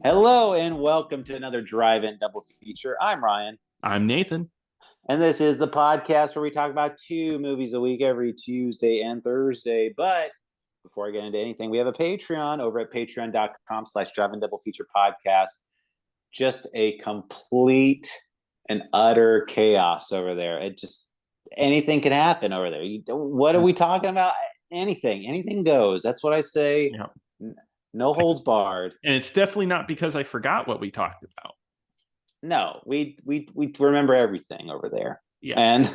Hello and welcome to another drive-in double feature. I'm Ryan, I'm Nathan. and this is the podcast where we talk about two movies a week every Tuesday and Thursday. But before I get into anything, we have a Patreon over at patreon.com/drive-in double feature podcast. Just a complete and utter chaos over there. It just anything can happen over there. What are we talking about? Anything goes. That's what I say. Yeah. No holds barred. And it's definitely not because I forgot what we talked about. No, we remember everything over there. Yes.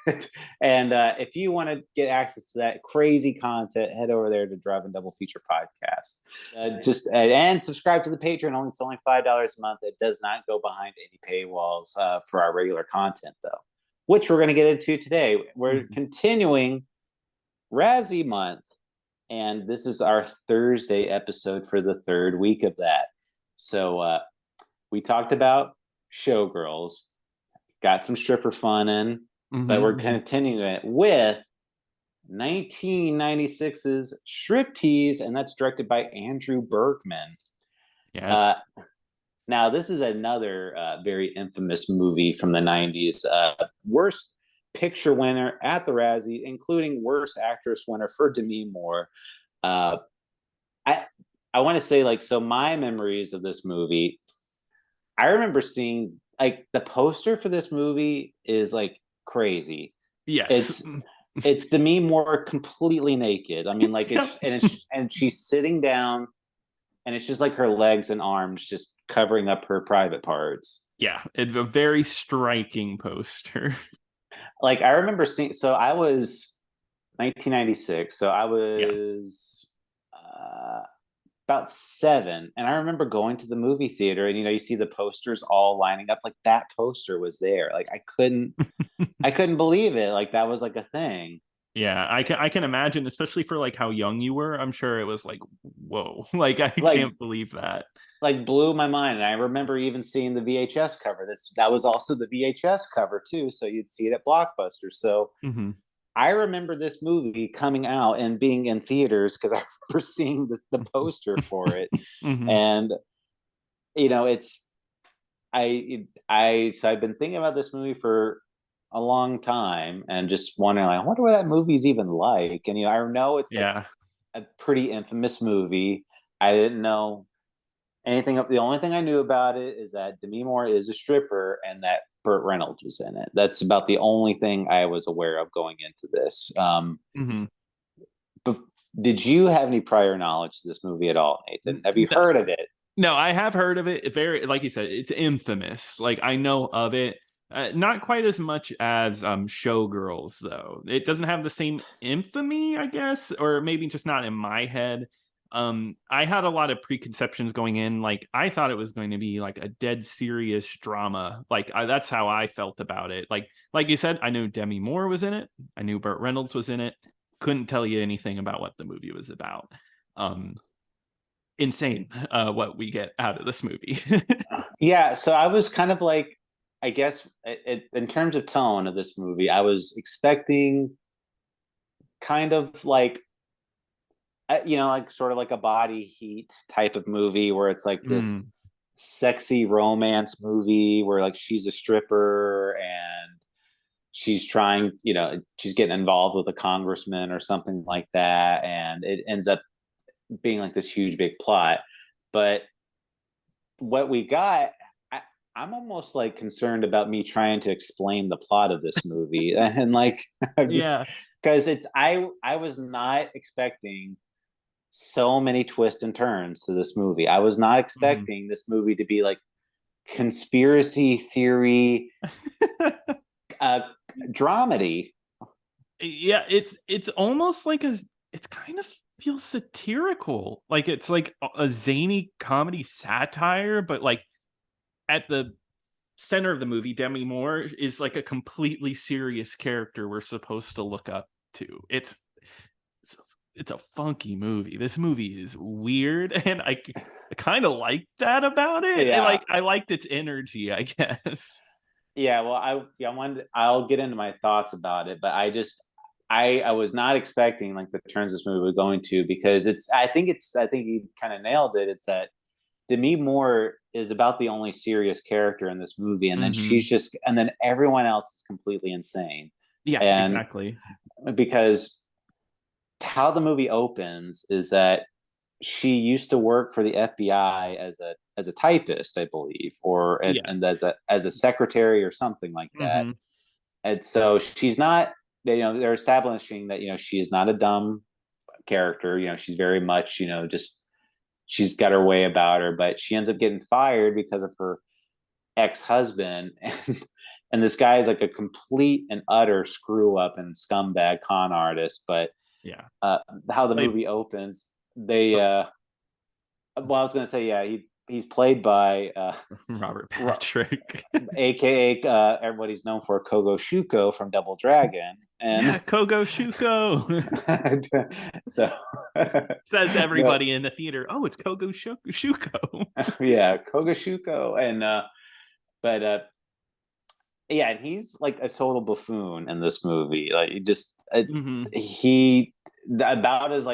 And and if you want to get access to that crazy content, head over there to Drive and Double Feature Podcast. And subscribe to the Patreon. It's only $5 a month. It does not go behind any paywalls for our regular content, though, which we're going to get into today. We're continuing Razzie Month, and this is our Thursday episode for the third week of that. So we talked about Showgirls, got some stripper fun in, but we're continuing it with 1996's Striptease, and that's directed by Andrew Bergman. Yes. Now, this is another very infamous movie from the 90s. Worst picture winner at the Razzie, including worst actress winner for Demi Moore. I want to say, so my memories of this movie, I remember seeing the poster for this movie is crazy. Yes. It's Demi Moore completely naked. I mean, and she's sitting down, and it's just her legs and arms just covering up her private parts. Yeah, it's a very striking poster. I remember seeing. So I was 1996. So I was about 7, and I remember going to the movie theater, and you see the posters all lining up. That poster was there. I couldn't believe it. That was a thing. Yeah, I can imagine, especially for how young you were. I'm sure it was whoa, I can't believe that. Blew my mind. And I remember even seeing the VHS cover. That was also the VHS cover too. So you'd see it at Blockbuster. So I remember this movie coming out and being in theaters because I remember seeing the poster for it. And so I've been thinking about this movie for a long time and just wondering, I wonder what that movie's even like. And I know it's a pretty infamous movie. I didn't know anything. The only thing I knew about it is that Demi Moore is a stripper and that Burt Reynolds was in it. That's about the only thing I was aware of going into this. But did you have any prior knowledge to this movie at all, Nathan? Have you heard of it? No, I have heard of it. Very, like you said, it's infamous. I know of it. Not quite as much as Showgirls, though. It doesn't have the same infamy, I guess, or maybe just not in my head. I had a lot of preconceptions going in. I thought it was going to be a dead serious drama. That's how I felt about it. Like you said, I knew Demi Moore was in it. I knew Burt Reynolds was in it. Couldn't tell you anything about what the movie was about. Insane what we get out of this movie. Yeah, so I was kind of I guess in terms of tone of this movie, I was expecting kind of sort of a Body Heat type of movie where it's this sexy romance movie where she's a stripper and she's trying, she's getting involved with a congressman or something like that, and it ends up being this huge big plot. But what we got, I'm almost concerned about me trying to explain the plot of this movie. And I'm just because I was not expecting so many twists and turns to this movie. I was not expecting this movie to be conspiracy theory dramedy. Yeah, it's almost it's kind of feels satirical. It's a zany comedy satire, but at the center of the movie, Demi Moore is a completely serious character we're supposed to look up to. It's a funky movie. This movie is weird, and I kind of like that about it. Yeah. I liked its energy, I guess. Yeah, well, I'll get into my thoughts about it, but I was not expecting the turns this movie was going to, because I think you kind of nailed it. It's that Demi Moore is about the only serious character in this movie, and then Mm-hmm. and then everyone else is completely insane. Yeah, And exactly. because how the movie opens is that she used to work for the FBI as a typist, I believe, or Yeah. and as a secretary or something like that. Mm-hmm. And so she's not, they're establishing that, she is not a dumb character. She's very much, just she's got her way about her, but she ends up getting fired because of her ex-husband. And this guy is like a complete and utter screw up and scumbag con artist. But Yeah. how the Played movie opens, they well, I was gonna say, yeah, he's played by Robert Patrick. aka everybody's known for Kogo Shuko from Double Dragon. Yeah, And Kogo Shuko. so Says but everybody in the theater, oh, it's Kogo Shuko. yeah, Kogo Shuko. And but yeah, and he's like a total buffoon in this movie. Like, he just Mm-hmm. he about as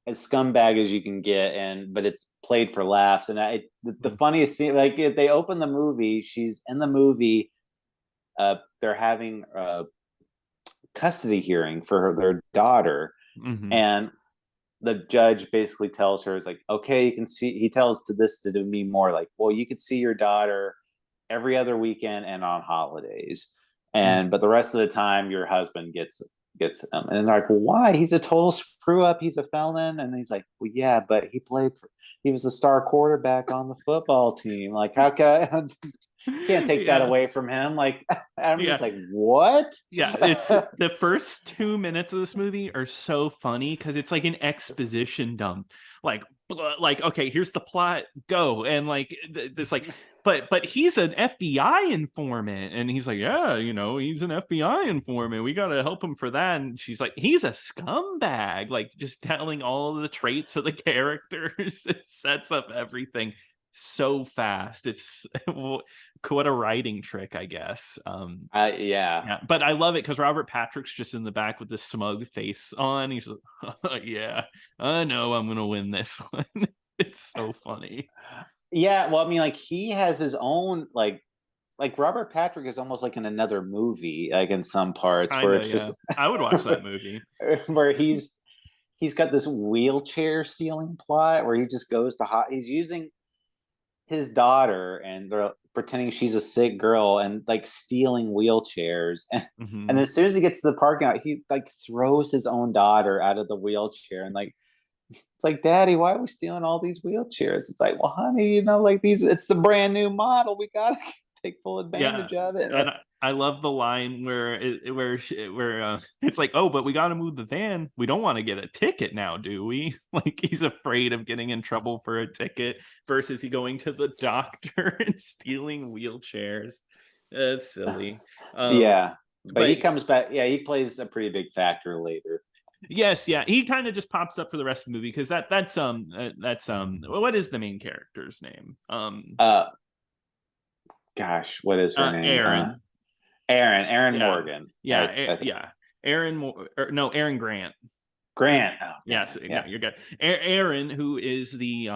scumbag as you can get, and but it's played for laughs. And the funniest scene, like, if they open the movie, she's in the movie. They're having a custody hearing for their daughter, Mm-hmm. and the judge basically tells her, "It's like, okay, you can see." He tells to me more like, "Well, you could see your daughter every other weekend and on holidays, and but the rest of the time, your husband gets him." And they're like, "Well, why? He's a total screw up. He's a felon." And he's like, "Well, yeah, but he was the star quarterback on the football team. Like, how can I can't take that Yeah. away from him?" Like, I'm Yeah. just like, what? Yeah, it's the first 2 minutes of this movie are so funny because it's like an exposition dump. Like, like, okay, here's the plot, go. And like, there's like, but he's an FBI informant, and he's like, yeah, he's an FBI informant. We got to help him for that. And she's like, he's a scumbag. Like, just telling all of the traits of the characters. It sets up everything so fast. It's what a writing trick, I guess. Yeah. Yeah, but I love it because Robert Patrick's just in the back with this smug face on. He's like, yeah, I know I'm gonna win this one. It's so funny. Yeah, well, I mean, like, he has his own like Robert Patrick is almost like in another movie, like in some parts where Kinda, it's just yeah. I would watch that movie. where he's got this wheelchair stealing plot where he just goes to he's using his daughter, and they're pretending she's a sick girl and like stealing wheelchairs. And Hmm. as soon as he gets to the parking lot, he like throws his own daughter out of the wheelchair, and like, it's like, "Daddy, why are we stealing all these wheelchairs?" It's like, "Well, honey, like, it's the brand new model. We gotta take full Yeah, advantage of it." and I love the line where it's like, oh, but we got to move the van. We don't want to get a ticket now, do we? Like, he's afraid of getting in trouble for a ticket versus he going to the doctor and stealing wheelchairs. That's silly. Um, Yeah, but but he comes back. Yeah, he plays a pretty big factor later. yes, yeah, he kind of just pops up for the rest of the movie because that's what is the main character's name? Uh, Gosh, what is her name? Aaron. Aaron Yeah, Morgan. yeah, yeah. Aaron no, Aaron Grant. Grant. Oh, dang Yes, it. no, Yeah. you're good. Aaron, who is the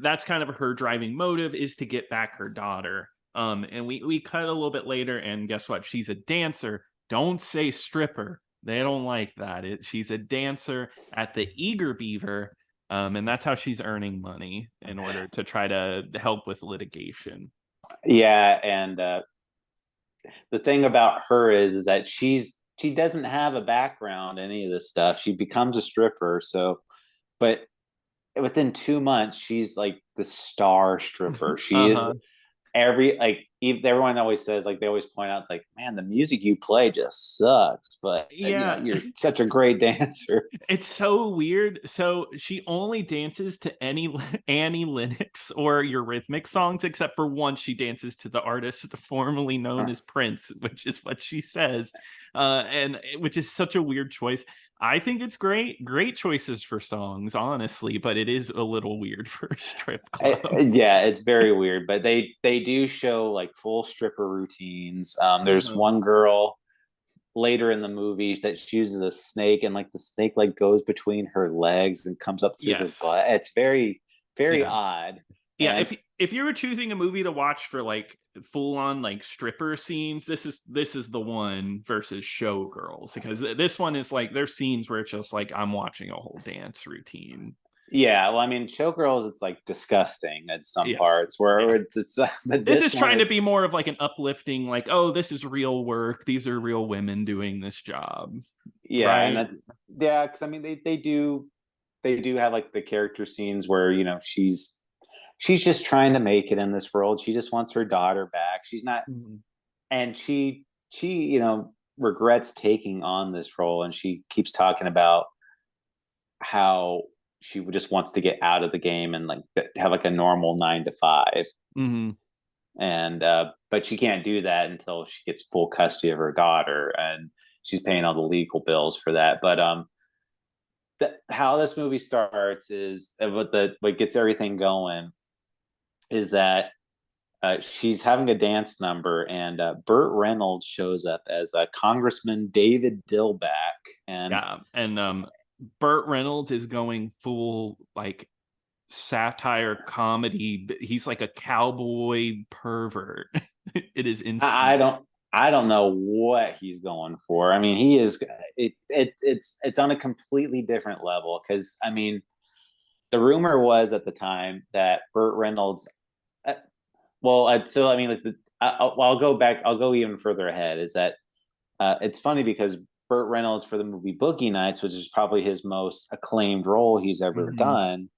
that's kind of her driving motive, is to get back her daughter. And we cut a little bit later, and guess what? She's a dancer. Don't say stripper. They don't like that. She's a dancer at the Eager Beaver, and that's how she's earning money in order to try to help with litigation. Yeah, and the thing about her is that she doesn't have a background in any of this stuff. She becomes a stripper, so but within 2 months, she's like the star stripper. She Uh is huh. everyone always says, like, they always point out, it's like, "Man, the music you play just sucks, but Yeah. you're such a great dancer." It's so weird. So she only dances to any Annie Lennox or Eurythmic songs, except for once she dances to the artist formerly known as Prince, which is what she says, and which is such a weird choice. I think it's great choices for songs, honestly, but it is a little weird for a strip club. Yeah, it's very weird, but they do show like full stripper routines. There's Uh-huh. one girl later in the movie that she uses a snake, and like the snake like goes between her legs and comes up through her Yes. butt. It's very Yeah. odd. Yeah, And if you were choosing a movie to watch for like full on like stripper scenes, this is the one versus Showgirls, because this one is like there's scenes where it's just like I'm watching a whole dance routine. yeah, well, I mean, Showgirls, it's like disgusting at some Yes. parts where Yeah. it's but This this is one trying is to be more of like an uplifting, like, oh, this is real work. These are real women doing this job. yeah, and Right? that yeah, because I mean they do have like the character scenes where she's just trying to make it in this world. She just wants her daughter back. She's not, Mhm. and she regrets taking on this role, and she keeps talking about how she just wants to get out of the game and like have like a normal 9 to 5. Mhm. And but she can't do that until she gets full custody of her daughter, and she's paying all the legal bills for that. But how this movie starts is what gets everything going is that she's having a dance number, and Burt Reynolds shows up as Congressman David Dillback, and Yeah. And Burt Reynolds is going full like satire comedy. He's like a cowboy pervert. It is insane. I don't know what he's going for. I mean, he is it's on a completely different level, because I mean, the rumor was at the time that Burt Reynolds, uh, so I mean, like I'll go back. I'll go even further ahead. Is that it's funny because Burt Reynolds, for the movie Boogie Nights, which is probably his most acclaimed role he's ever Mhm. done,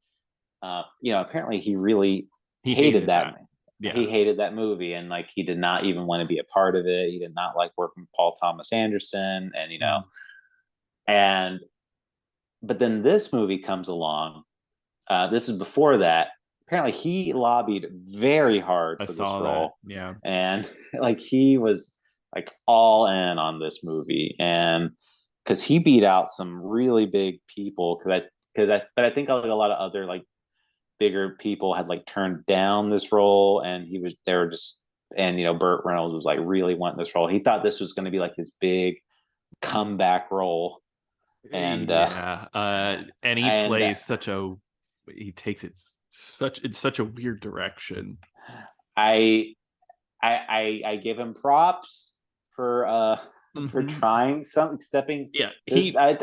apparently he really He hated hated that. that. He Yeah. hated that movie, and like he did not even want to be a part of it. He did not like working with Paul Thomas Anderson, and Mhm. and but then this movie comes along. This is before that. Apparently, he lobbied very hard I for this saw that. role, Yeah. and like he was like all in on this movie, and because he beat out some really big people. But I think like a lot of other like bigger people had like turned down this role, and they were just, and Burt Reynolds was like really wanting this role. He thought this was going to be like his big comeback role, and Yeah. And he and plays such a he takes it such it's such a weird direction. I I give him props for Hmm. trying some stepping Yeah. this. He Like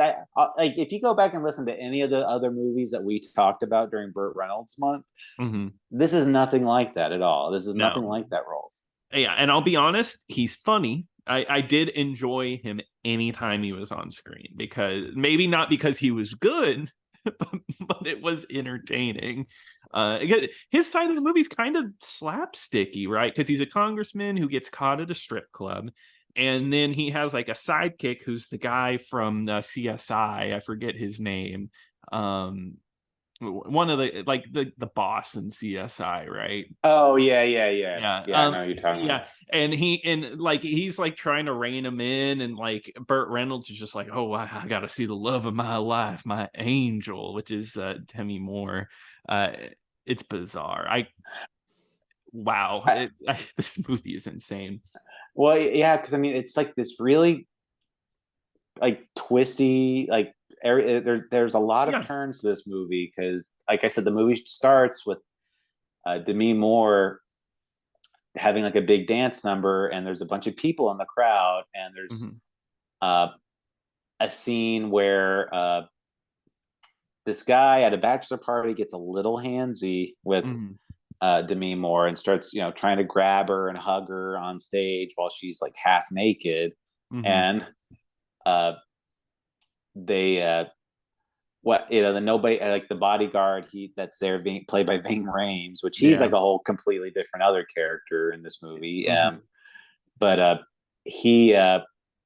if you go back and listen to any of the other movies that we talked about during Burt Reynolds month, mhm. this is nothing like that at all. This is nothing No. like that role. Yeah, and I'll be honest, he's funny. I did enjoy him anytime he was on screen, because maybe not because he was good, but it was entertaining. His side of the movie is kind of slapsticky, right? Because he's a congressman who gets caught at a strip club, and then he has like a sidekick who's the guy from CSI. I forget his name. Um, One of the like the boss in CSI, right? Oh Yeah. yeah. I know who you're talking about. Yeah. And he's like trying to rein him in, and like Burt Reynolds is just like, oh, I gotta see the love of my life, my angel, which is Demi Moore. Uh it's bizarre. Wow. I, This movie is insane. well, yeah, because I mean, it's like this really like twisty, like there's a lot of Yeah. turns to this movie, because, like I said, the movie starts with Demi Moore having like a big dance number, and there's a bunch of people in the crowd, and there's Hmm. uh, a scene where this guy at a bachelor party gets a little handsy with Hmm. Demi Moore, and starts trying to grab her and hug her on stage while she's like half naked, Hmm. and uh, they what the nobody, like the bodyguard, that's there being played by Ving Rhames, which he's Yeah. like a whole completely different other character in this movie. Hmm. But he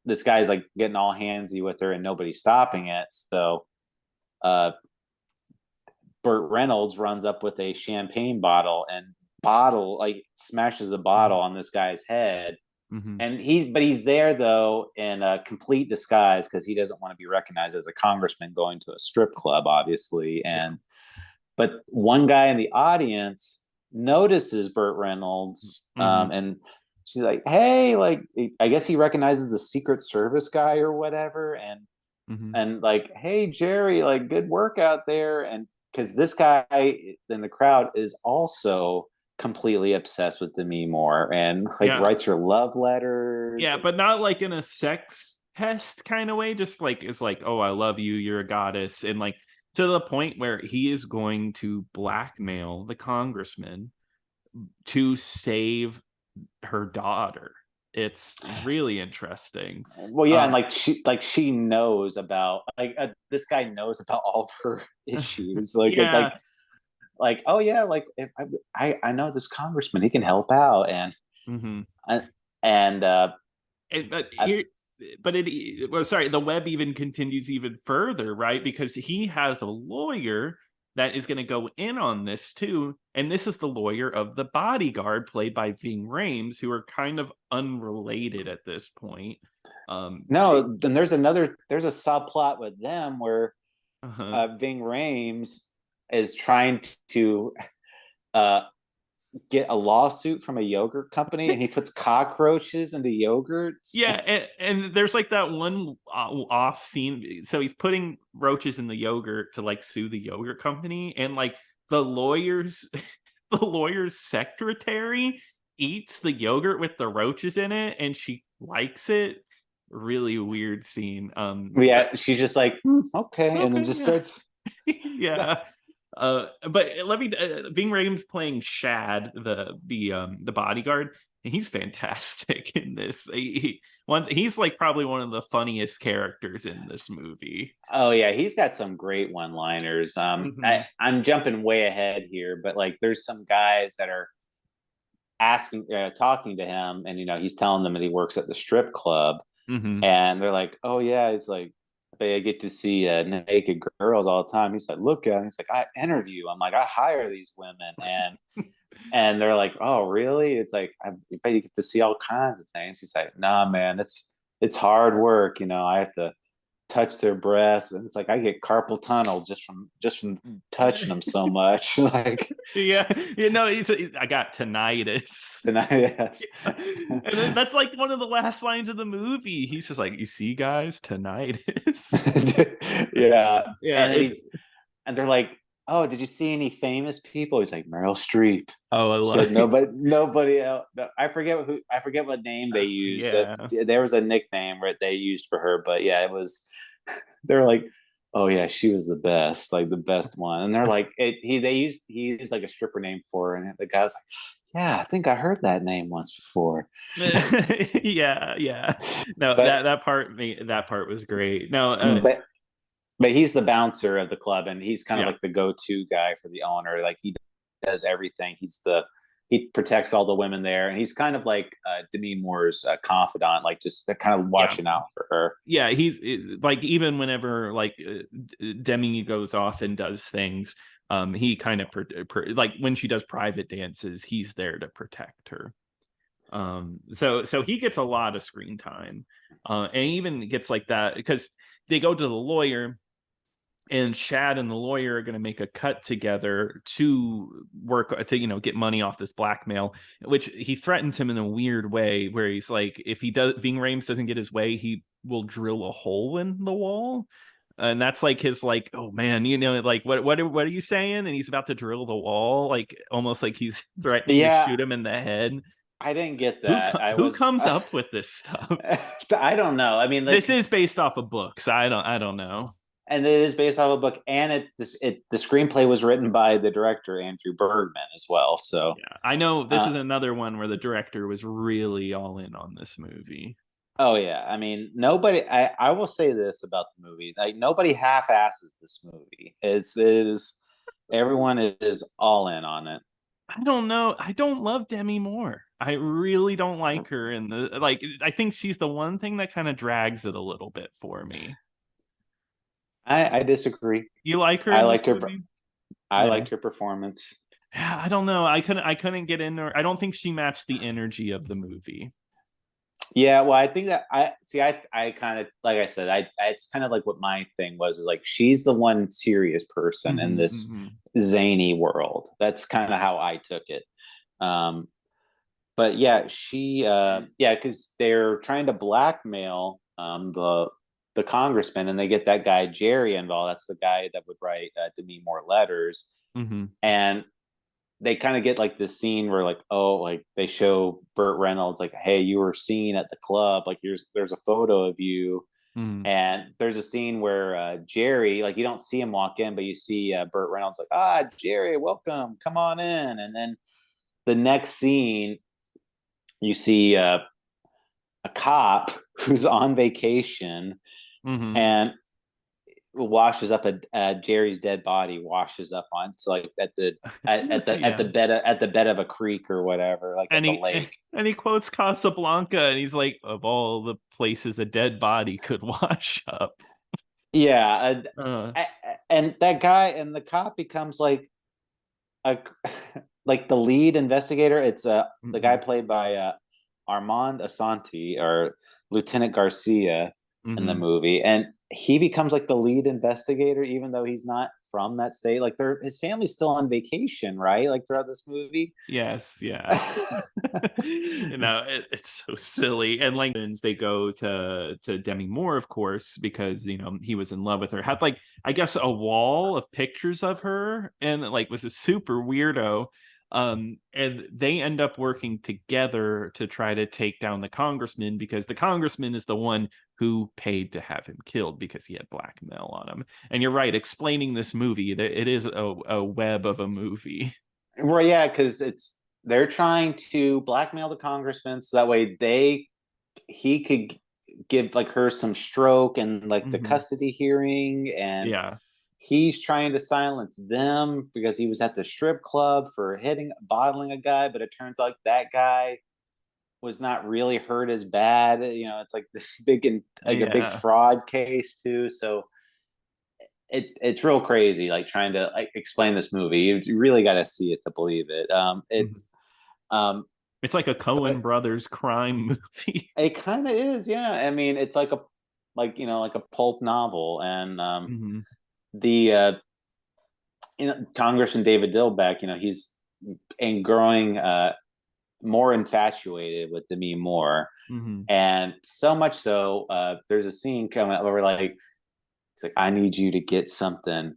this guy's like getting all handsy with her, and nobody's stopping it. So uh, Burt Reynolds runs up with a champagne bottle, and like smashes the bottle Hmm. on this guy's head. Hmm. And he's there though in a complete disguise, because he doesn't want to be recognized as a congressman going to a strip club, obviously. Yeah. And but one guy in the audience notices Burt Reynolds, Hmm. and she's like, "Hey," like I guess he recognizes the Secret Service guy or whatever, Hmm. and like, "Hey, Jerry, like good work out there." And because this guy in the crowd is also completely obsessed with Demi Moore and like Yeah. writes her love letters. Yeah, but not like in a sex pest kind of way. Just like it's like, oh, I love you, you're a goddess, and like to the point where he is going to blackmail the congressman to save her daughter. It's really interesting. Well, yeah, and like she knows about this guy knows about all of her issues. Yeah, Oh yeah, like if I know this congressman, he can help out, mm-hmm. uh, and But I, here, but it, well, sorry, the web even continues even further, right? Because he has a lawyer that is going to go in on this too, and this is the lawyer of the bodyguard, played by Ving Rhames, who are kind of unrelated at this point. no, then there's a subplot with them where Uh-huh. Ving Rhames is trying to uh, get a lawsuit from a yogurt company, and he puts cockroaches into yogurts. Yeah, and there's like that one off scene. So he's putting roaches in the yogurt to like sue the yogurt company, and like the lawyer's the lawyer's secretary eats the yogurt with the roaches in it, and she likes it. Really weird scene. Yeah, she's just like, okay, and then Okay, just yeah, starts. yeah. But let me. Ving Rhames playing Shad, the bodyguard, and he's fantastic in this. He's like probably one of the funniest characters in this movie. Oh yeah, he's got some great one-liners. Mm-hmm. I'm jumping way ahead here, but like, there's some guys that are talking to him, and he's telling them that he works at the strip club, Mm-hmm. and they're like, "Oh yeah," he's like, "I get to see naked girls all the time." He's like, "Look at," he's like, "I interview." I'm like, "I hire these women," and they're like, "Oh really?" It's like, "I bet you get to see all kinds of things." He's like, "Nah, man, it's hard work. I have to touch their breasts, and it's like I get carpal tunnel just from touching them so much." Like, Yeah, I got tinnitus. and yes. And then that's like one of the last lines of the movie. He's just like, "You see, guys, tinnitus." Yeah, Yeah, and they're like, "Oh, did you see any famous people?" He's like, "Meryl Streep." oh, I She had love nobody else. I forget what name they used. yeah. There was a nickname that they used for her, but yeah, it was. They're like, "Oh yeah, she was the best, like the best one." And they're like, he used like a stripper name for her, and the guy was like, "Yeah, I think I heard that name once before." Yeah, yeah. No, But that part was great. No, but but he's the bouncer of the club, and he's kind of yeah, like the go-to guy for the owner. Like, he does everything. He protects all the women there, and he's kind of like Demi Moore's confidant, like just kind of yeah. watching out for her. Yeah, like even whenever like Demi goes off and does things, he kind of like when she does private dances, he's there to protect her. So he gets a lot of screen time, and he even gets like that because they go to the lawyer, and Shad and the lawyer are going to make a cut together to work to get money off this blackmail, which he threatens him in a weird way where he's like, if Ving Rhames doesn't get his way, he will drill a hole in the wall. And that's like his like, oh man, like what are you saying? And he's about to drill the wall, like almost like he's threatening to Yeah, shoot him in the head. I didn't get that. Who comes up with this stuff? I don't know. I mean, like, This is based off of books. I don't know. and it is based off a book, and the screenplay was written by the director Andrew Bergman as well. So, Yeah, I know this uh, is another one where the director was really all in on this movie. oh yeah, I mean, nobody. I will say this about the movie: like, nobody half-asses this movie. It is everyone is all in on it. I don't know. I don't love Demi Moore. I really don't like her, and like I think she's the one thing that kind of drags it a little bit for me. I disagree. You like her I in this liked her. movie? I Yeah. liked her performance. Yeah, I don't know. I couldn't get in her. I don't think she matched the energy of the movie. Yeah, well, I think that I see. I kind of, like I said, it's kind of like what my thing was, is like, she's the one serious person in Mm-hmm, this mm-hmm. zany world. That's kind of how I took it. Um, but yeah, yeah, because they're trying to blackmail the the congressman, and they get that guy Jerry involved. That's the guy that would write Demi Moore letters, Mm-hmm. and they kind of get like this scene where like, oh, like they show Burt Reynolds like, hey, you were seen at the club, like there's a photo of you. Mm-hmm. And there's a scene where Jerry, like you don't see him walk in, but you see Burt Reynolds like, Jerry, welcome, come on in. And then the next scene, you see a cop who's on vacation Mm-hmm. and washes up a Jerry's dead body, washes up onto like Yeah. at the bed of a creek or whatever, like at And the he lake. and he quotes Casablanca, and he's like, of all the places a dead body could wash up. Yeah, Uh, and that guy and the cop becomes like a like the lead investigator. It's the guy mm-hmm. played by Armand Asante or Lieutenant Garcia in the Mm-hmm. movie, and he becomes like the lead investigator, even though he's not from that state. Like his family's still on vacation, right? Like throughout this movie. Yes, yeah. It's so silly. And like they go to Demi Moore, of course, because he was in love with her. Had like, I guess, a wall of pictures of her, and like was a super weirdo. And they end up working together to try to take down the congressman, because the congressman is the one who paid to have him killed because he had blackmail on him. And you're right, explaining this movie, it is a web of a movie. Well, yeah, because they're trying to blackmail the congressman so that way he could give like her some stroke and like the Mm-hmm. custody hearing, and Yeah. he's trying to silence them because he was at the strip club for bottling a guy, but it turns out that guy was not really hurt as bad. It's like this like a big Yeah. fraud case too. So it's real crazy, like trying to like explain this movie. You really got to see it to believe it. Mhm. Um, It's like a Coen but Brothers crime movie. it kind of is, yeah. I mean, it's like like a pulp novel, and Hmm. the Congressman David Dillbeck, he's growing more infatuated with Demi Moore, Hmm. and so much so, there's a scene coming up where like it's like, I need you to get something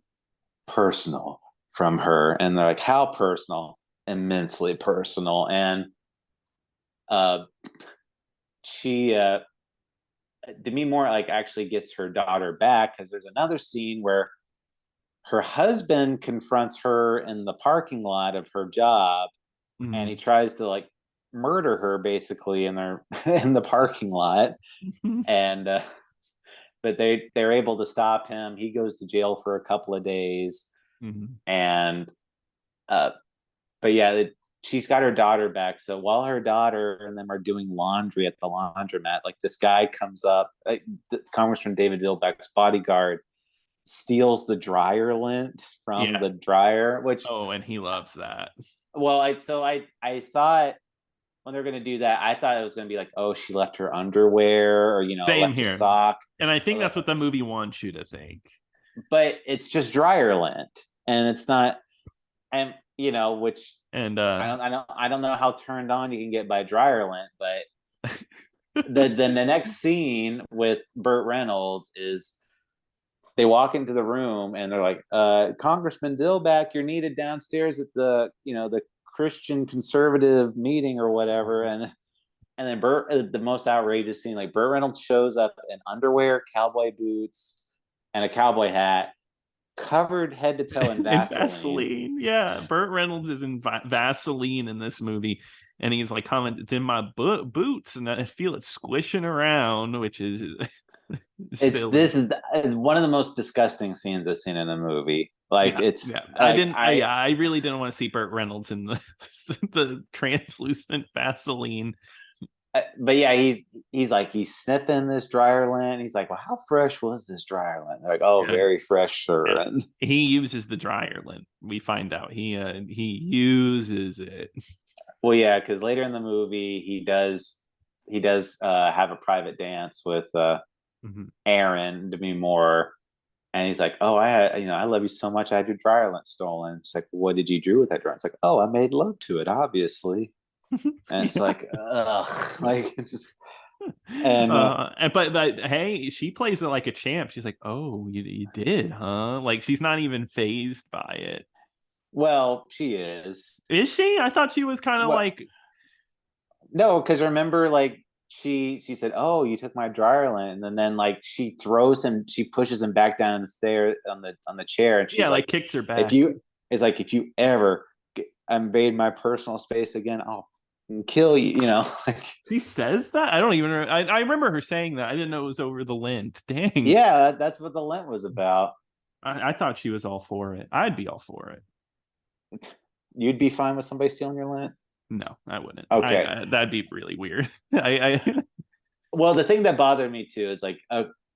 personal from her, and they're like, how personal? Immensely personal. And uh, she Demi Moore like actually gets her daughter back because there's another scene where her husband confronts her in the parking lot of her job, and he Hmm. tries to like murder her basically in their in the parking lot. And but they're able to stop him. He goes to jail for a couple of days, Hmm. and uh but yeah, she's got her daughter back. So while her daughter and them are doing laundry at the laundromat, like this guy comes up, like, Congressman David Dillbeck's bodyguard steals the dryer lint from Yeah. the dryer, which, Oh, and he loves that. well, I thought when they're gonna do that, I thought it was gonna be like, oh, she left her underwear, or Same left a here. sock, And I think or, that's what the movie wants you to think. but it's just dryer lint, and it's not, and which And I don't know how turned on you can get by dryer lint, but the next scene with Burt Reynolds is they walk into the room and they're like, Congressman Dillback, you're needed downstairs at the Christian conservative meeting or whatever. And then the most outrageous scene, like Burt Reynolds shows up in underwear, cowboy boots, and a cowboy hat, covered head to toe in in Vaseline. Vaseline. Yeah, Burt Reynolds is in Vaseline in this movie, and he's like, "Comment, it's in my boots, and I feel it squishing around," which is This silly. is one of the most disgusting scenes I've seen in a movie. Like Yeah, it's yeah. I like didn't. I really didn't want to see Burt Reynolds in the the translucent Vaseline. but yeah, he's like he's sniffing this dryer lint. He's like, well, how fresh was this dryer lint? They're like, oh, Yeah, very fresh, sir. yeah. And He uses the dryer lint. We find out he uses it. well, yeah, because later in the movie he does have a private dance with Mhm. Aaron Demi Moore, and he's like, oh, I love you so much. I had your dryer lint stolen. It's like, what did you do with that dryer? It's like, oh, I made love to it, obviously. And it's Yeah. like, ugh, like it's just And But hey, she plays it like a champ. She's like, oh, you did, huh? Like she's not even phased by it. well, she is. Is she? I thought she was kind of Well, like, no, because remember, like she said, "Oh, you took my dryer lint," and then like she throws him, she pushes him back down the stair on the chair, and yeah, she's like like, kicks her "If back. you," it's like, "If you ever invade my personal space again, I'll kill you." You know, like She says that? I don't even remember. I remember her saying that. I didn't know it was over the lint. Dang. yeah, that's what the lint was about. I thought she was all for it. I'd be all for it. You'd be fine with somebody stealing your lint? No, I wouldn't. Okay. That'd be really weird. I Well, the thing that bothered me too is like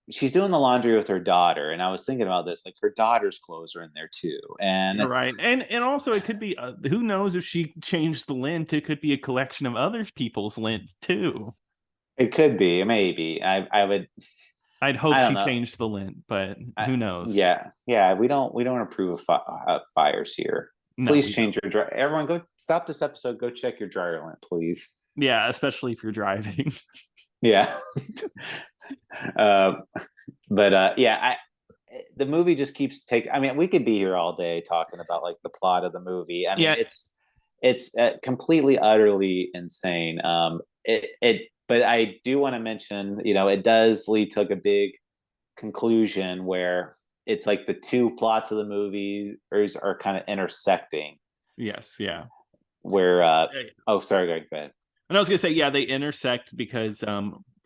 she's doing the laundry with her daughter, and I was thinking about this. Like her daughter's clothes are in there too, and You're it's right. And also it could be who knows if she changed the lint, it could be a collection of other people's lint too. it could be maybe. I would I'd hope I don't she know. changed the lint, but who knows? Yeah, we don't approve of fires here. No, Please we don't. change your dryer. Everyone, go stop this episode. Go check your dryer lint, please. Yeah, especially if you're driving. Yeah. uh, but yeah, the movie just keeps taking. I mean, we could be here all day talking about like the plot of the movie. I mean, Yeah, it's completely utterly insane. But I do want to mention, it does lead to like a big conclusion where it's like the two plots of the movie are kind of intersecting. yes, yeah. Where oh, sorry, go ahead. And I was gonna say, yeah, they intersect because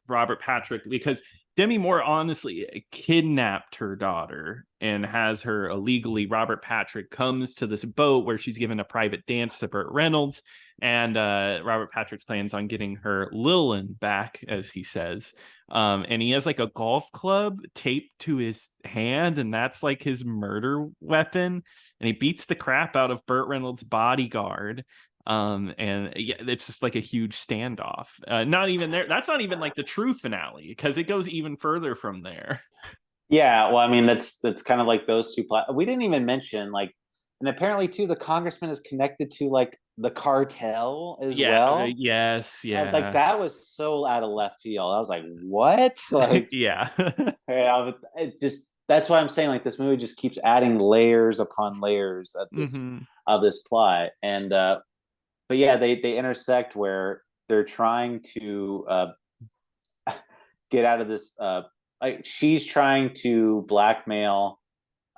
Robert Patrick, because Demi Moore honestly kidnapped her daughter and has her illegally. Robert Patrick comes to this boat where she's given a private dance to Burt Reynolds, and Robert Patrick's plans on getting her Lillian back, as he says. And he has like a golf club taped to his hand, and that's like his murder weapon. And he beats the crap out of Burt Reynolds' bodyguard. And yeah, it's just like a huge standoff. Not even there. That's not even like the true finale because it goes even further from there. Yeah, well, I mean, that's kind of like those two plots. We didn't even mention like, and apparently too, the congressman is connected to like the cartel as Yeah. well. Yes. I was like, Yeah. that was so out of left field. I was like, what? Like, Yeah. yeah, it just that's why I'm saying like this movie just keeps adding layers upon layers hmm of this plot. And but yeah, they intersect where they're trying to get out of this. Like she's trying to blackmail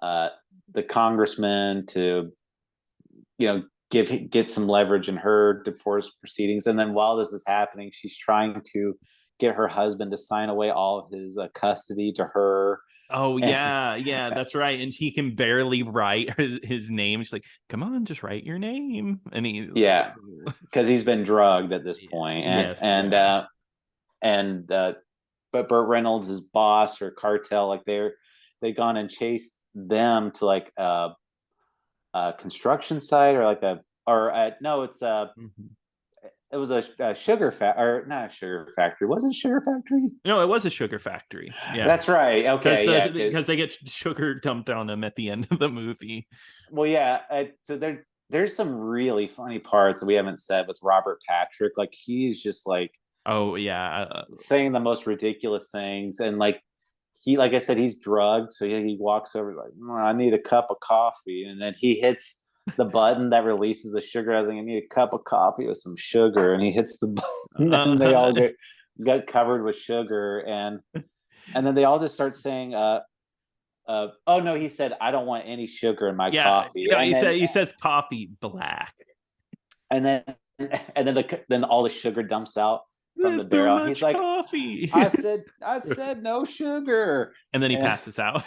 uh, the congressman to, get some leverage in her divorce proceedings. And then while this is happening, she's trying to get her husband to sign away all of his custody to her. Oh And, yeah, yeah, that's right. And he can barely write his name. She's like, "Come on, just write your name." And he, yeah, because he's been drugged at this yeah, point. yes, yeah. And but Burt Reynolds' boss or cartel, like they gone and chased them to like a construction site or like no, Mhm. it was a sugar or not a sugar factory. Was it a sugar factory? No, it was a sugar factory. Yeah, That's right. because Okay, yeah. because they get sugar dumped on them at the end of the movie. Well, yeah. So there's some really funny parts that we haven't said with Robert Patrick. Like he's just like Oh yeah, saying the most ridiculous things, and like like I said, he's drugged, so he walks over like, I need a cup of coffee, and then he hits the button that releases the sugar. I was like, I need a cup of coffee with some sugar, and he hits the button, and they all get covered with sugar, and then they all just start saying, oh no, he said, I don't want any sugar in my yeah. coffee, and He says coffee black. and then then all the sugar dumps out from the There's too barrel. He's much like, coffee. I said no sugar. And then he And, passes out.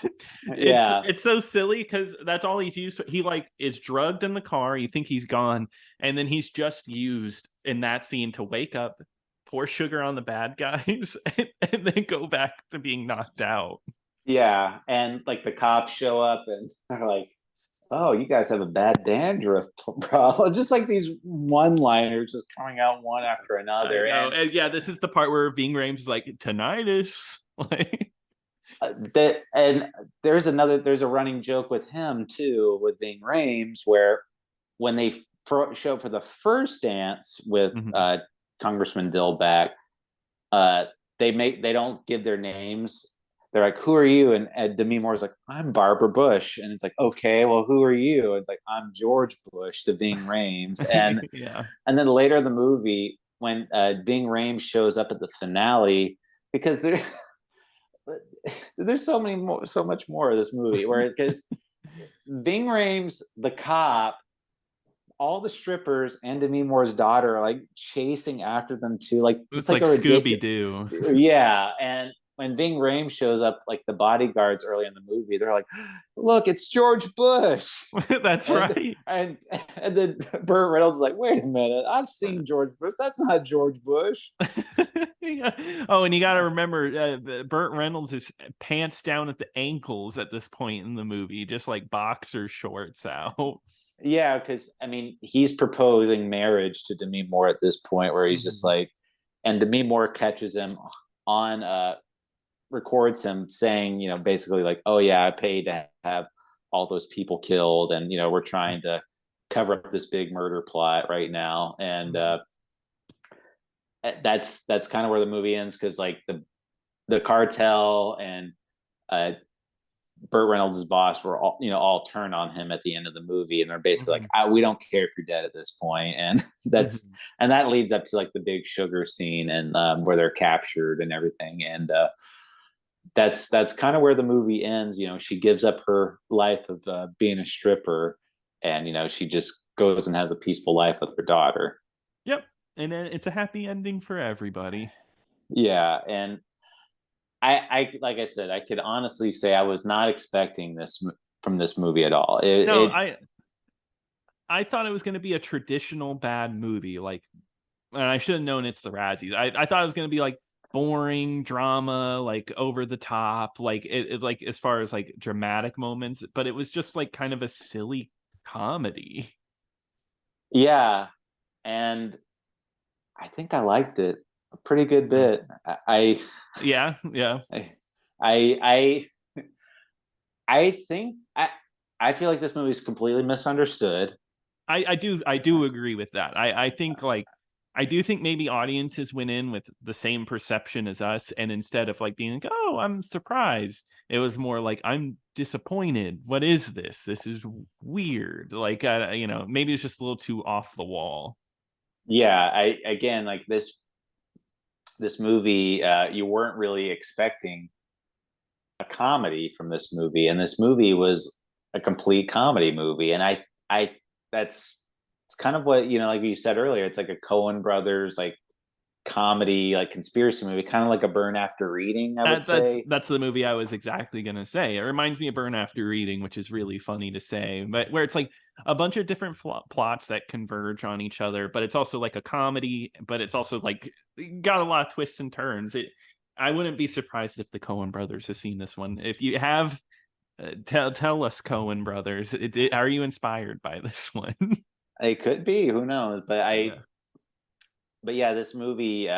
yeah, It's so silly because that's all he's used. He like is drugged in the car. You think he's gone, and then he's just used in that scene to wake up, pour sugar on the bad guys, and then go back to being knocked out. yeah, and like the cops show up and they're like, "Oh, you guys have a bad dandruff problem." Just like these one-liners just coming out one after I another, know, and and yeah, this is the part where Ving Rhames is like tinnitus, like. and there's a running joke with him too with Ving Rhames where when they show up for the first dance with Mhm. Congressman Dillback, uh, they don't give their names. They're like, "Who are you?" And Demi Moore's like, "I'm Barbara Bush," and it's like, "Okay, well, who are you?" And it's like, "I'm George Bush to Ving Rhames," Yeah. and then later in the movie when Ving Rhames shows up at the finale because there's so much more of this movie where because Ving Rhames, the cop, all the strippers and Demi Moore's daughter are like chasing after them too, like just It's like like a ridiculous. Scooby-Doo. Yeah, and when Ving Rhames shows up, like the bodyguards early in the movie, they're like, "Look, it's George Bush," That's and right. and and then Burt Reynolds is like, "Wait a minute, I've seen George Bush. That's not George Bush." Yeah. Oh, and you got to remember, Burt Reynolds is pants down at the ankles at this point in the movie, just like boxer shorts out. Yeah, because I mean, he's proposing marriage to Demi Moore at this point, where he's just Mhm. like, and Demi Moore catches him on records him saying, basically like, "Oh yeah, I paid to have all those people killed, and we're trying to cover up this big murder plot right now." And Mhm. that's kind of where the movie ends because like the cartel and uh, Burt Reynolds' boss were all turn on him at the end of the movie, and they're basically like, Mhm. "We don't care if you're dead at this point," and Mhm. that leads up to like the big sugar scene and where they're captured and everything, and that's kind of where the movie ends. She gives up her life of being a stripper, and she just goes and has a peaceful life with her daughter. Yep. And then it's a happy ending for everybody. Yeah, and I like I said, I could honestly say I was not expecting this from this movie at all. No, It I thought it was going to be a traditional bad movie, like, and I should have known it's the Razzies. I thought it was going to be like boring drama, like over the top, like like as far as like dramatic moments, but it was just like kind of a silly comedy. yeah, and I think I liked it a pretty good bit. Yeah, yeah. I I I think I feel like this movie is completely misunderstood. I do agree with that. I think like I do think maybe audiences went in with the same perception as us, and instead of like being like, "Oh, I'm surprised," it was more like, "I'm disappointed. What is this? This is weird." Like, maybe it's just a little too off the wall. Yeah, I again like this movie, you weren't really expecting a comedy from this movie, and this movie was a complete comedy movie, and I that's it's kind of what like you said earlier. It's like a Coen Brothers like comedy, like conspiracy movie, kind of like a Burn After Reading, I would That's say. that's the movie I was exactly gonna say. It reminds me of Burn After Reading, which is really funny to say, but where it's like a bunch of different plots that converge on each other, but it's also like a comedy, but it's also like got a lot of twists and turns. I wouldn't be surprised if the Coen brothers have seen this one. If you have, tell us, Coen brothers, are you inspired by this one? It could be, who knows? Yeah. But yeah, this movie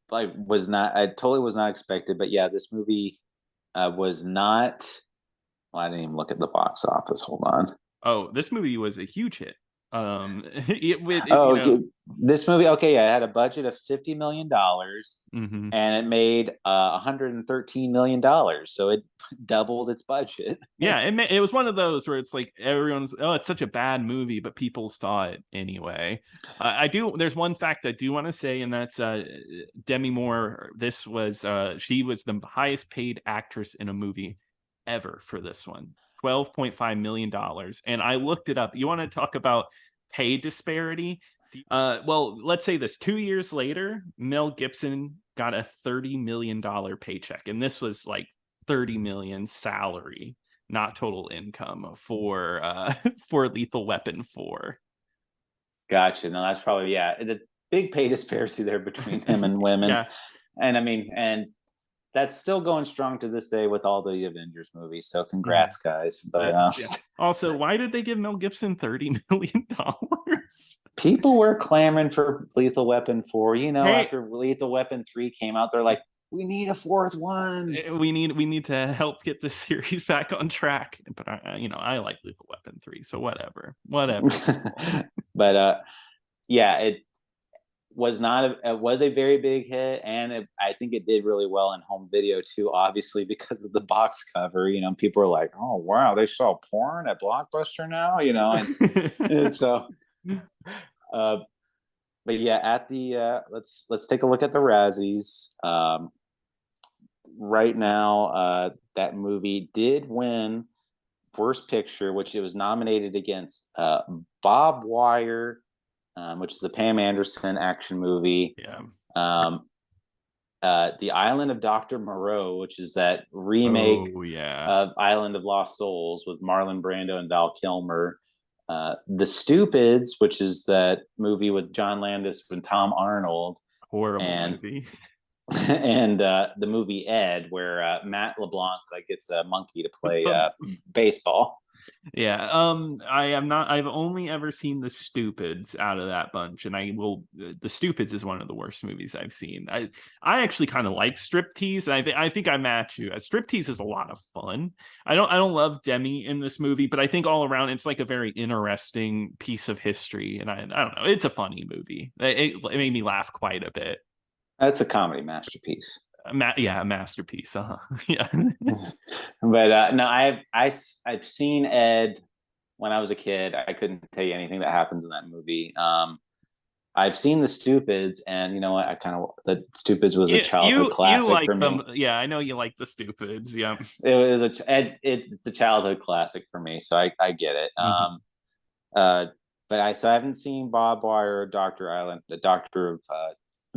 like was not I totally was not expected, but yeah, this movie was not well, I didn't even look at the box office. Hold on. Oh, this movie was a huge hit. Oh, okay. This movie, okay, yeah, it had a budget of $50 million, Mhm. and it made $113 million, so it doubled its budget. Yeah, it was one of those where it's like everyone's, "Oh, it's such a bad movie," but people saw it anyway. I do there's one fact I do wanna say, and that's, Demi Moore. She was the highest paid actress in a movie ever for this one, $12.5 million, and I looked it up. You wanna talk about pay disparity? Well, let's say this, 2 years later, Mel Gibson got a $30 million paycheck, and this was, like, 30 million salary, not total income for for Lethal Weapon 4. Gotcha. No, that's probably yeah. The big pay disparity there between him and women, Yeah. and I mean, and that's still going strong to this day with all the Avengers movies. So Mhm. congrats, guys. But Yes, yeah. Also, why did they give Mel Gibson $30 million? people were clamoring for Lethal Weapon 4. Hey, After Lethal Weapon 3 came out, they're like, we need a fourth one. we need to help get this series back on track. But I like Lethal Weapon 3, so whatever. Whatever, people. But yeah, was not it was a very big hit, and I think it did really well in home video too, obviously because of the box cover. People are like, oh wow, they sell porn at Blockbuster now, and so uh but yeah, at the let's take a look at the Razzies. Right now, that movie did win Worst Picture, which it was nominated against Bob Wire, which is the Pam Anderson action movie. Yeah. Um, The Island of Dr. Moreau, which is that remake Oh yeah. of Island of Lost Souls with Marlon Brando and Val Kilmer. The Stupids, which is that movie with John Landis and Tom Arnold, Horrible and movie. and the movie Ed, where Matt LeBlanc gets a monkey to play But baseball. yeah, I am not. I've only ever seen The Stupids out of that bunch, and I will. The Stupids is one of the worst movies I've seen. I actually kind of like Striptease, and I think I match you. Striptease is a lot of fun. I don't love Demi in this movie, but I think all around it's like a very interesting piece of history, and I don't know. It's a funny movie. It made me laugh quite a bit. That's a comedy masterpiece. Yeah, a masterpiece. Yeah. But no, I've seen Ed when I was a kid. I couldn't tell you anything that happens in that movie. I've seen The Stupids, and you know what? The Stupids was a childhood You classic like for them. me. Yeah, I know you like The Stupids. Yeah. It was it's a childhood classic for me, so I get it. Mhm. Uh, but I haven't seen Bob Wire or Doctor Island, the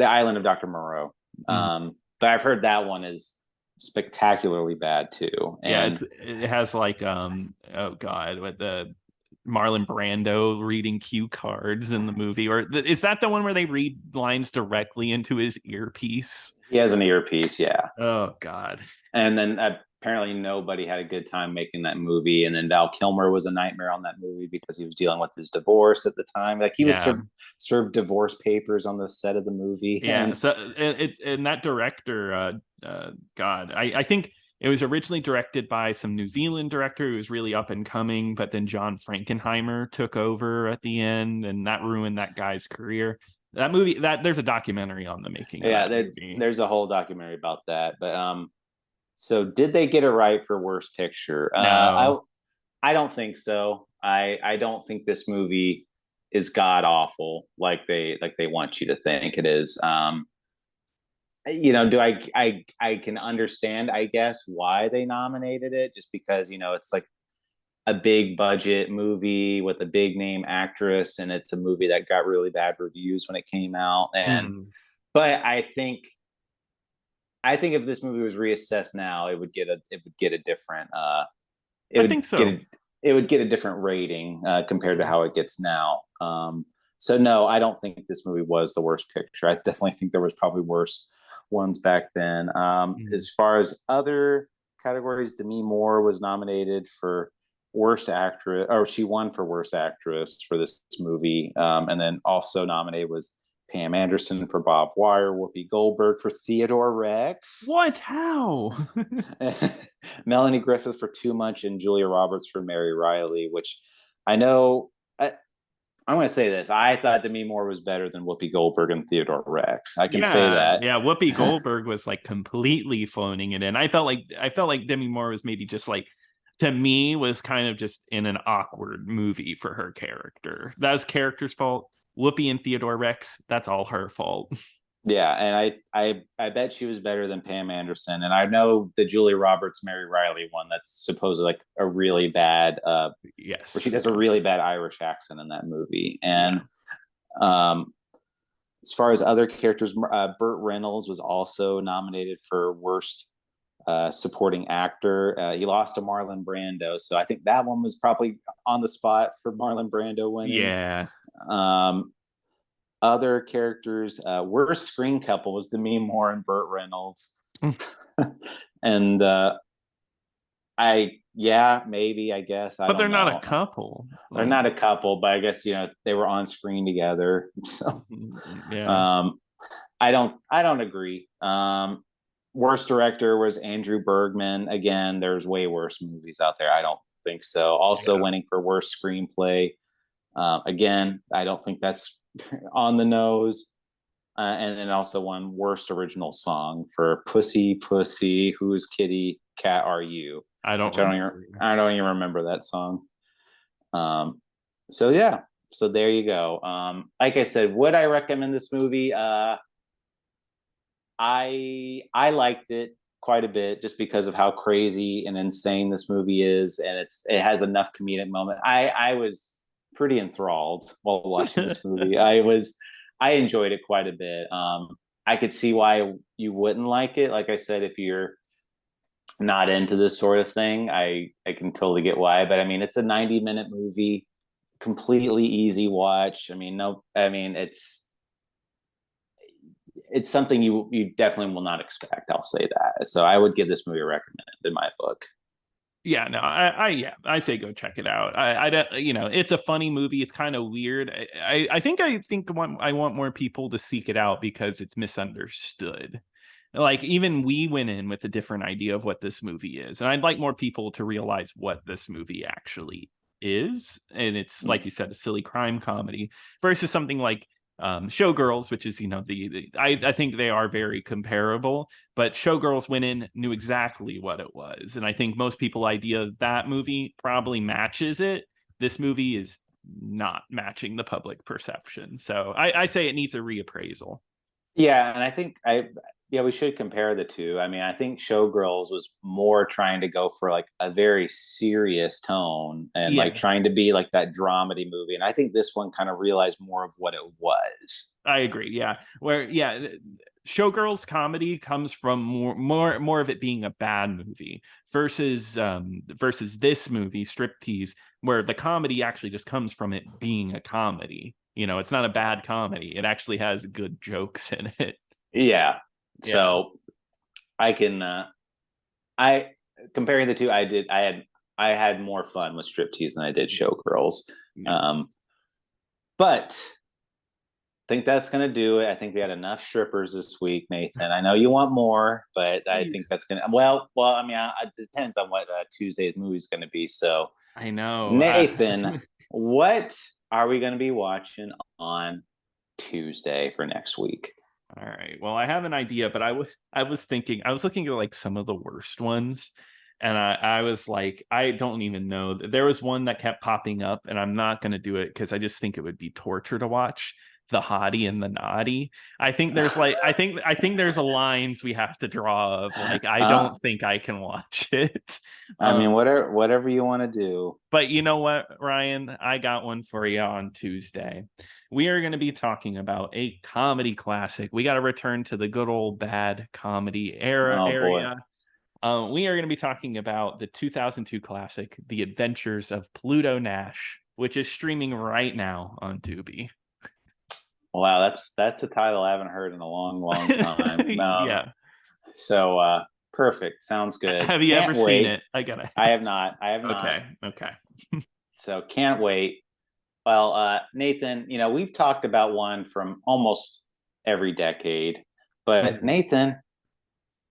Island of Doctor Moreau. Mhm. But I've heard that one is spectacularly bad too. Yeah, And it has like oh god, with the Marlon Brando reading cue cards in the movie, or is that the one where they read lines directly into his earpiece? he has an earpiece, yeah. Oh god. And then apparently nobody had a good time making that movie. And then Val Kilmer was a nightmare on that movie because he was dealing with his divorce at the time. Like he was Yeah. served divorce papers on the set of the movie. Yeah, And so it's and that director, God, I think it was originally directed by some New Zealand director who was really up and coming, but then John Frankenheimer took over at the end, and that ruined that guy's career. That movie, that there's a documentary on the making of yeah, that movie. there's a whole documentary about that. But so did they get it right for Worst Picture? No, I don't think so. I don't think this movie is god awful like they want you to think it is. Do I can understand, I guess, why they nominated it, just because it's like a big budget movie with a big name actress, and it's a movie that got really bad reviews when it came out. And mm, but I think if this movie was reassessed now, it would get a different it I would think get so. a different rating compared to how it gets now. So no, I don't think this movie was the worst picture. I definitely think there was probably worse ones back then. Mm. As far as other categories, Demi Moore was nominated for worst actress, or she won for worst actress for this movie. And then also nominated was Pam Anderson for Bob Wire, Whoopi Goldberg for Theodore Rex, What? How? Melanie Griffith for Too Much, and Julia Roberts for Mary Riley, which I know. I'm going to say this. I thought Demi Moore was better than Whoopi Goldberg and Theodore Rex. I can say Yeah, that. yeah. Whoopi Goldberg was like completely phoning it in. I felt like Demi Moore was maybe just like, to me, was kind of just in an awkward movie for her character. That was character's fault. Whoopi and Theodore Rex, that's all her fault. Yeah, and I bet she was better than Pam Anderson. And I know the Julia Roberts Mary Riley one, that's supposedly like a really bad where she Yes. does a really bad Irish accent in that movie. Yeah. And um as far as other characters, Burt Reynolds was also nominated for worst supporting actor. He lost to Marlon Brando, so I think that one was probably on the spot for Marlon Brando winning. Yeah. Um, Other characters, worst screen couple was Demi Moore and Burt Reynolds, and maybe, I guess, I But they're don't not a know. couple. They're Like, not a couple, but I guess they were on screen together. So yeah. um, I don't agree. Worst director was Andrew Bergman. Again, there's way worse movies out there. I don't think so. Also Yeah. winning for worst screenplay. Again, I don't think that's on the nose. And then also won worst original song for Pussy Pussy, Whose Kitty Cat Are You? I don't Which I don't even remember that song. So yeah, so there you go. Like I said, would I recommend this movie? I liked it quite a bit just because of how crazy and insane this movie is, and it has enough comedic moment. I was pretty enthralled while watching this movie. I enjoyed it quite a bit. I could see why you wouldn't like it. Like I said, if you're not into this sort of thing, I can totally get why. But I mean, it's a 90-minute movie, completely easy watch. I mean, no, I mean it's something you definitely will not expect. I'll say that. So I would give this movie a recommend in my book. Yeah, no, I say go check it out. I don't, it's a funny movie. It's kind of weird. I think I want more people to seek it out because it's misunderstood. Like even we went in with a different idea of what this movie is, and I'd like more people to realize what this movie actually is. And it's like you said, a silly crime comedy versus something like Showgirls, which is I think they are very comparable, but Showgirls went in, knew exactly what it was, and I think most people idea of that movie probably matches it. This movie is not matching the public perception, so I say it needs a reappraisal. Yeah, and I think we should compare the two. I mean, I think Showgirls was more trying to go for like a very serious tone and like trying Yes, to be like that dramedy movie. And I think this one kind of realized more of what it was. I agree. Yeah, Showgirls comedy comes from more of it being a bad movie versus this movie Striptease, where the comedy actually just comes from it being a comedy. It's not a bad comedy. It actually has good jokes in it. Yeah. Yeah. So I can I comparing the two, I had more fun with Striptease than I did Showgirls. Yeah. But I think that's going to do it. I think we had enough strippers this week, Nathan. I know you want more, but I think Please. that's going to, I mean, it depends on what Tuesday's movie is going to be. So, I know. Nathan, what are we going to be watching on Tuesday for next week? All right. Well, I have an idea, but I was looking at like some of the worst ones, and I was like, I don't even know. There was one that kept popping up, and I'm not gonna do it because I just think it would be torture to watch. The Hottie and the Naughty. I think there's like I think there's a lines we have to draw of like I don't think I can watch it. I mean, whatever you want to do. But you know what, Ryan? I got one for you on Tuesday. We are going to be talking about a comedy classic. We got to return to the good old bad comedy Oh boy. area. We are going to be talking about the 2002 classic, The Adventures of Pluto Nash, which is streaming right now on Tubi. Wow, that's a title I haven't heard in a long, long time. Yeah. So perfect. Sounds good. Have you ever Can't seen wait. it? I gotta I have ask. not. I have not. Okay. So can't wait. Well, Nathan, we've talked about one from almost every decade, but Mhm. Nathan,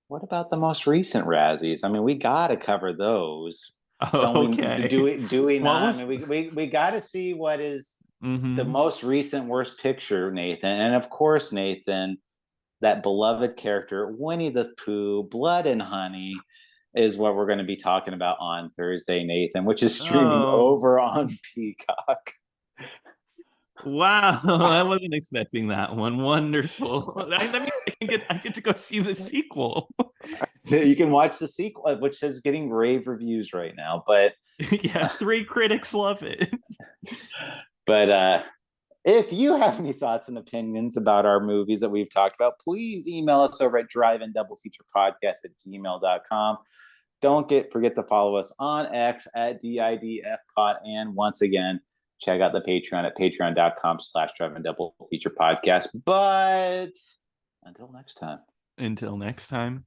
what about the most recent Razzies? I mean, we got to cover those. Don't we? Okay. Do we What not? I was? mean, we got to see what is the Mm-hmm. most recent worst picture, Nathan. And of course, Nathan, that beloved character, Winnie the Pooh, Blood and Honey, is what we're going to be talking about on Thursday, Nathan, which is streaming Oh, over on Peacock. wow. I wasn't expecting that one. Wonderful. That means I get to go see the sequel. You can watch the sequel, which is getting rave reviews right now. But Yeah, 3 critics love it. but if you have any thoughts and opinions about our movies that we've talked about, please email us over at drivein-double-feature-podcast@gmail.com. Don't forget to follow us on X at DIDFpod. And once again, check out the Patreon at patreon.com/drivein-double-feature-podcast. But until next time. Until next time.